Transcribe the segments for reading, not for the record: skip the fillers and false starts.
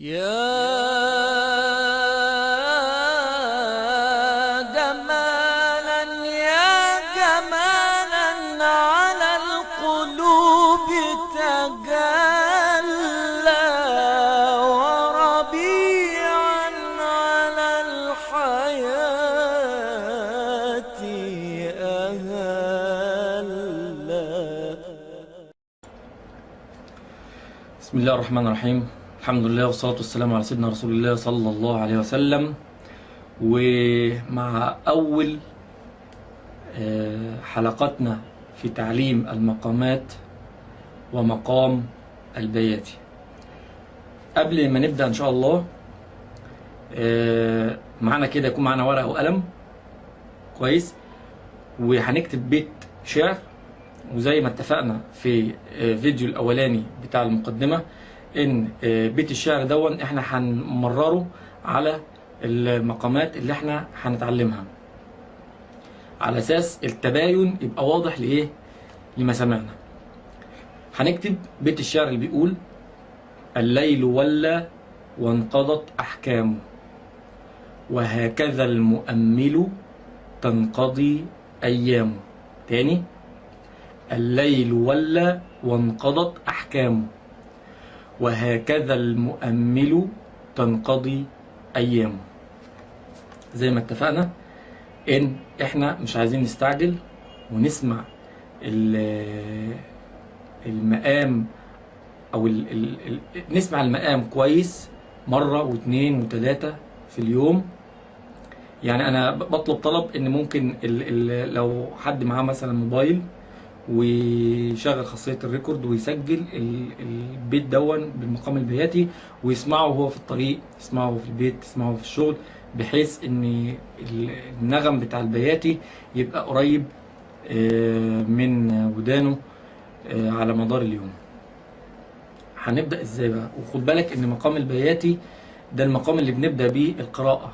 يا جمالا يا جمالا على القلوب تجلى وربيعا على الحياة أهلا. بسم الله الرحمن الرحيم. الحمد لله والصلاة والسلام على سيدنا رسول الله صلى الله عليه وسلم. ومع أول حلقاتنا في تعليم المقامات ومقام البياتي. قبل ما نبدأ إن شاء الله معنا كده يكون معنا ورقة وقلم كويس، وهنكتب بيت شعر. وزي ما اتفقنا في فيديو الأولاني بتاع المقدمة ان بيت الشعر دون احنا هنمرره على المقامات اللي احنا هنتعلمها على اساس التباين يبقى واضح لايه لما سمعنا. هنكتب بيت الشعر اللي بيقول: الليل ولى وانقضت احكامه، وهكذا المؤمل تنقضي ايامه. تاني: الليل ولى وانقضت احكامه، وهكذا المؤمل تنقضي أيامه. زي ما اتفقنا إن إحنا مش عايزين نستعجل ونسمع المقام أو نسمع المقام كويس مرة واثنين وثلاثة في اليوم. يعني أنا بطلب طلب إن ممكن لو حد معاه مثلا موبايل ويشغل خاصية الريكورد ويسجل البيت دون بالمقام البياتي ويسمعه وهو في الطريق، يسمعه في البيت، يسمعه في الشغل، بحيث ان النغم بتاع البياتي يبقى قريب من ودانه على مدار اليوم. هنبدأ ازاي بقى؟ وخد بالك ان مقام البياتي ده المقام اللي بنبدأ بيه القراءة،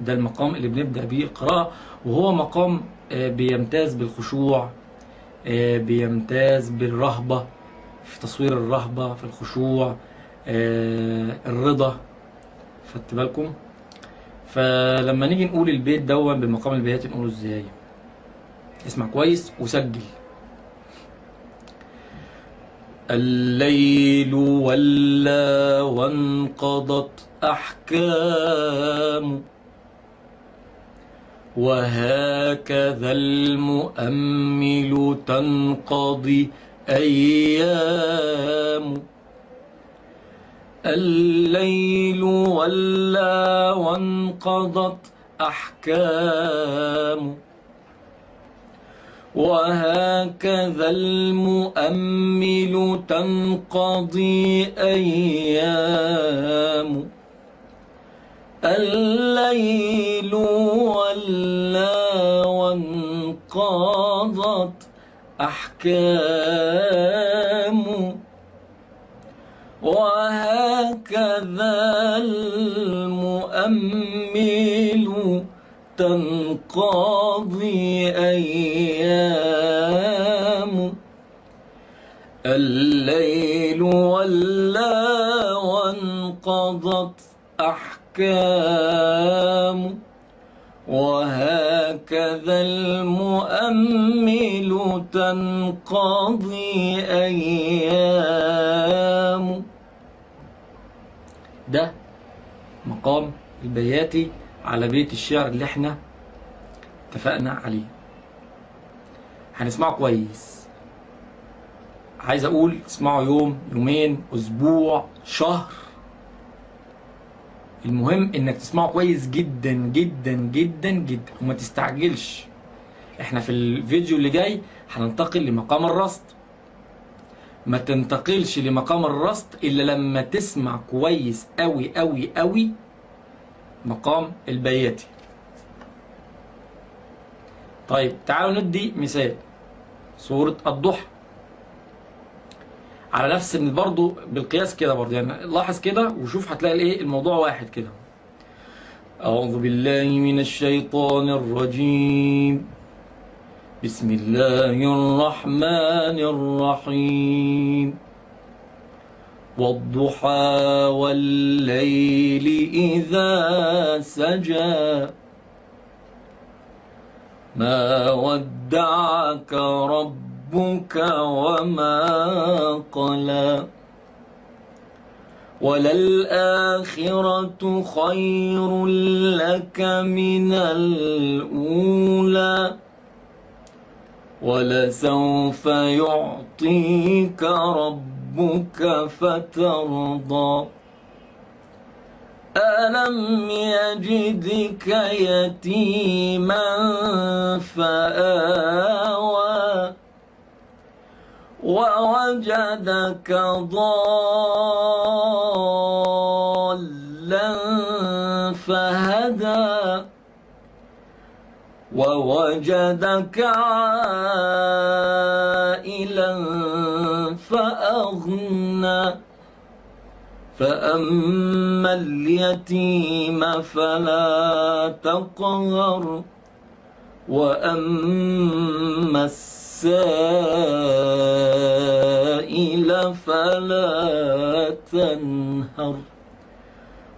ده المقام اللي بنبدأ بيه القراءة، وهو مقام بيمتاز بالخشوع، بيمتاز بالرهبة، في تصوير الرهبة، في الخشوع، الرضا. خدت بالكم؟ فلما نيجي نقول البيت دون بالمقام البياتي نقوله ازاي؟ اسمع كويس وسجل. الليل ولى وانقضت أحكام، وهكذا المؤمل تنقضي أيام. الليل ولى وانقضت أحكام، وهكذا المؤمل تنقضي أيام. الليل ولى وانقضت أحكام، وهكذا المؤمل تنقضي أيام. الليل ولى وانقضت أحكام، وهكذا المؤمل تنقضي أيام. ده مقام البياتي على بيت الشعر اللي احنا اتفقنا عليه. هنسمعه كويس. عايز اقول اسمعه يوم، يومين، اسبوع، شهر، المهم انك تسمعه كويس جدا جدا جدا جدا وما تستعجلش. احنا في الفيديو اللي جاي هننتقل لمقام الرصد. ما تنتقلش لمقام الرصد الا لما تسمع كويس قوي قوي قوي مقام البياتي. طيب تعالوا ندي مثال. سورة الضحى على نفس برضه بالقياس كده برضه، يعني لاحظ كده وشوف هتلاقي الايه الموضوع واحد كده. أعوذ بالله من الشيطان الرجيم. بسم الله الرحمن الرحيم. والضحى والليل إذا سجى ما ودعك ربك وما قلى وللآخرة خير لك من الأولى ولسوف يعطيك ربك فترضى ألم يجدك يتيما فآوى ووجدك ضالا فهدى ووجدك عائلا فأغنى فأما اليتيم فلا تقهر وأما السائل فلا تنهر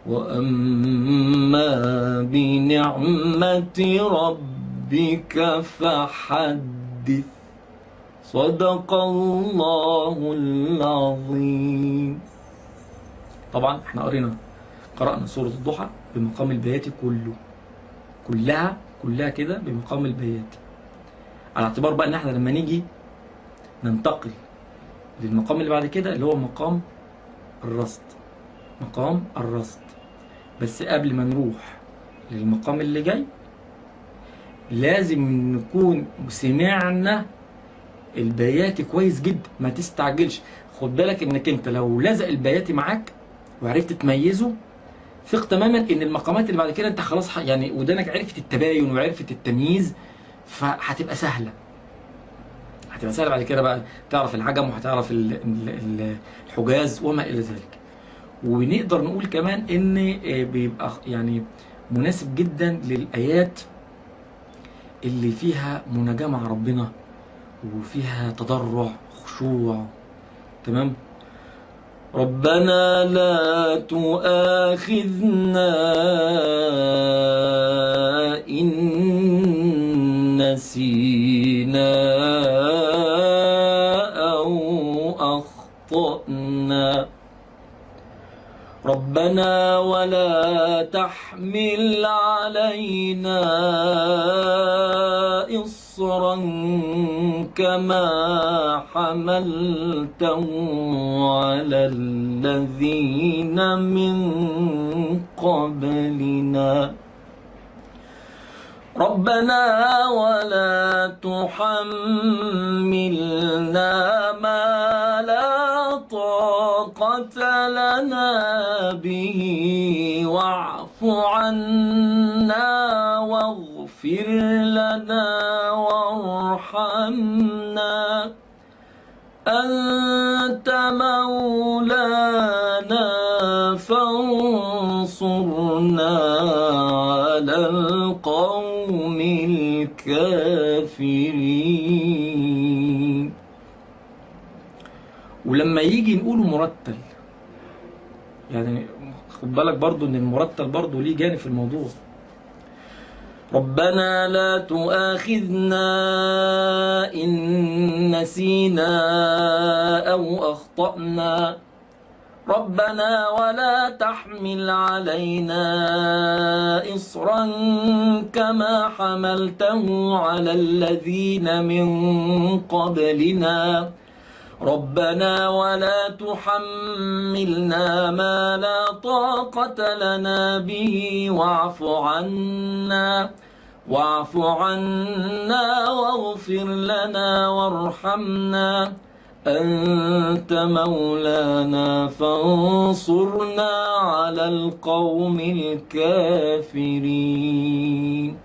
وأما بنعمة ربك فحدث صدق الله العظيم. طبعا احنا قرأنا سورة الضحى بمقام البيات كلها كده بمقام البيات، على اعتبار بقى ان احنا لما نيجي ننتقل للمقام اللي بعد كده اللي هو مقام الرصد. بس قبل ما نروح للمقام اللي جاي لازم نكون سمعنا البياتي كويس جدا، ما تستعجلش. خد بالك انك انت لو لزق البياتي معاك وعرفت تميزه ثق تماما ان المقامات اللي بعد كده انت خلاص يعني ودانك عرفت التباين وعرفت التمييز، فهتبقى سهله بعد كده بقى تعرف العجم وهتعرف الحجاز وما الى ذلك. ونقدر نقول كمان ان بيبقى يعني مناسب جدا للايات اللي فيها مناجاة مع ربنا وفيها تضرع خشوع. تمام. ربنا لا تؤاخذنا إن نسينا أو أخطأنا ربنا ولا تحمل علينا إصرا كما حملته على الذين من قبلنا ربنا ولا تحملنا ما لا طاقة لنا به واعف عنا واغفر لنا وارحمنا أنت مولانا فانصرنا على القوم الكافرين. ولما يجي نقوله مرتل، يعني خد بالك برضو ان المرتل برضو ليه جانب في الموضوع. ربنا لا تؤاخذنا إن نسينا أو أخطأنا ربنا ولا تحمل علينا إصرا كما حملته على الذين من قبلنا ربنا ولا تحملنا ما لا طاقة لنا به واعف عنا واغفر لنا وارحمنا أنت مولانا فانصرنا على القوم الكافرين.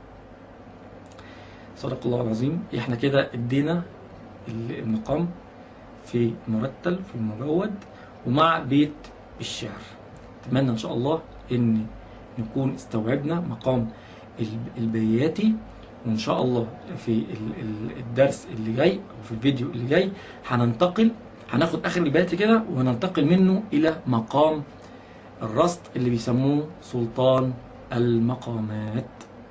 صدق الله العظيم. احنا كده ادينا المقام في مرتل في مجود ومع بيت الشعر. اتمنى ان شاء الله ان نكون استوعبنا مقام البياتي، وان شاء الله في الدرس اللي جاي او في الفيديو اللي جاي هننتقل هناخد اخر البيت كده وننتقل منه الى مقام الرصد اللي بيسموه سلطان المقامات.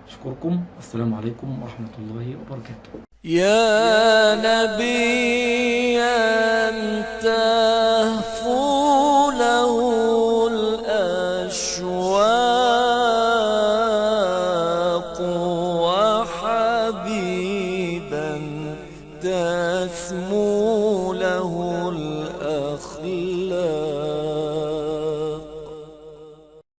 اشكركم، والسلام عليكم ورحمة الله وبركاته. يا نبي تهفو له الأشواق، وحبيبا تسمو له